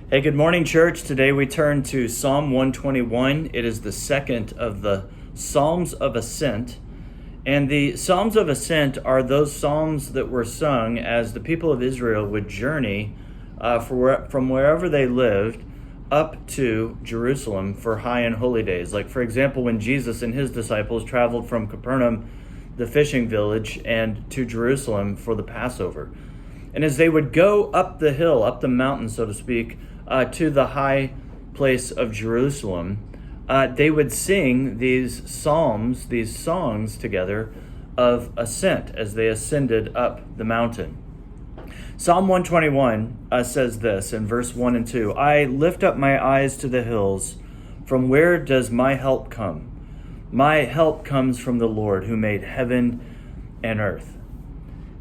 Hey, good morning, church. Today we turn to Psalm 121. It is the second of the Psalms of Ascent. And the Psalms of Ascent are those psalms that were sung as the people of Israel would journey from wherever they lived up to Jerusalem for high and holy days. Like, for example, when Jesus and his disciples traveled from Capernaum, the fishing village, and to Jerusalem for the Passover. And as they would go up the hill, up the mountain, so to speak, to the high place of Jerusalem, they would sing these psalms, these songs together of ascent as they ascended up the mountain. Psalm 121 says this in verse 1 and 2, I lift up my eyes to the hills. From where does my help come? My help comes from the Lord who made heaven and earth.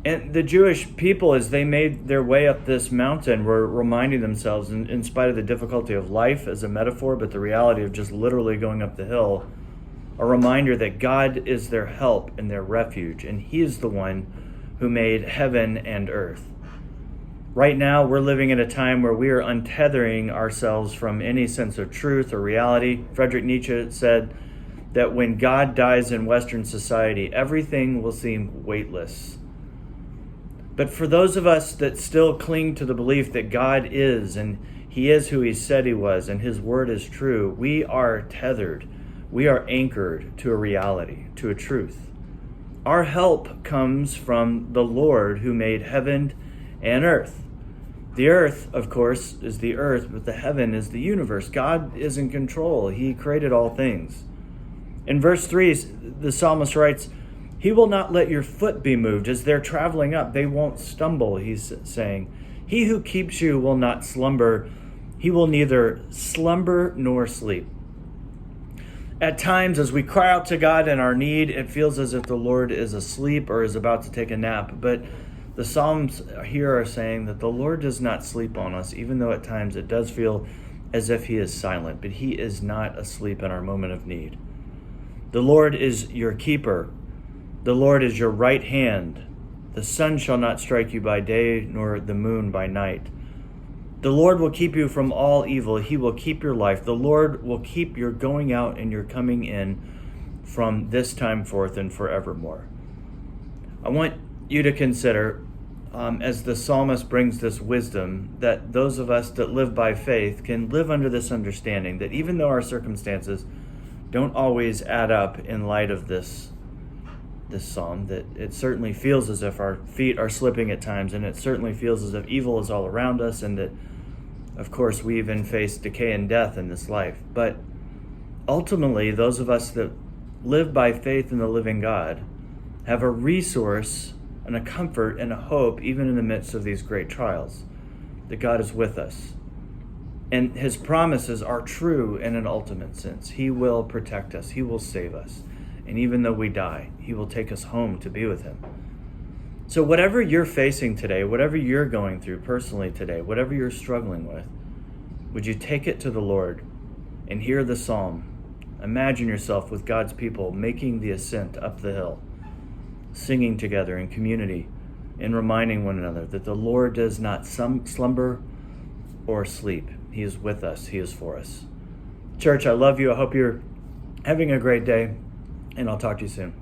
And the Jewish people, as they made their way up this mountain, were reminding themselves, in spite of the difficulty of life as a metaphor, but the reality of just literally going up the hill, a reminder that God is their help and their refuge, and He is the one who made heaven and earth. Right now, we're living in a time where we are untethering ourselves from any sense of truth or reality. Friedrich Nietzsche said that when God dies in Western society, everything will seem weightless. But for those of us that still cling to the belief that God is, and He is who He said He was, and His word is true, we are tethered. We are anchored to a reality, to a truth. Our help comes from the Lord who made heaven and earth. The earth, of course, is the earth, but the heaven is the universe. God is in control. He created all things. In verse 3, the psalmist writes, He will not let your foot be moved. As they're traveling up, they won't stumble, he's saying. He who keeps you will not slumber. He will neither slumber nor sleep. At times, as we cry out to God in our need, it feels as if the Lord is asleep or is about to take a nap. But the Psalms here are saying that the Lord does not sleep on us, even though at times it does feel as if He is silent. But He is not asleep in our moment of need. The Lord is your keeper. The Lord is your right hand. The sun shall not strike you by day, nor the moon by night. The Lord will keep you from all evil. He will keep your life. The Lord will keep your going out and your coming in from this time forth and forevermore. I want you to consider, as the psalmist brings this wisdom, that those of us that live by faith can live under this understanding that even though our circumstances don't always add up in light of this psalm, that it certainly feels as if our feet are slipping at times, and it certainly feels as if evil is all around us, and that, of course, we even face decay and death in this life. But ultimately, those of us that live by faith in the living God have a resource and a comfort and a hope, even in the midst of these great trials, that God is with us. And His promises are true in an ultimate sense. He will protect us. He will save us. And even though we die, He will take us home to be with Him. So whatever you're facing today, whatever you're going through personally today, whatever you're struggling with, would you take it to the Lord and hear the psalm? Imagine yourself with God's people making the ascent up the hill, singing together in community and reminding one another that the Lord does not slumber or sleep. He is with us. He is for us. Church, I love you. I hope you're having a great day. And I'll talk to you soon.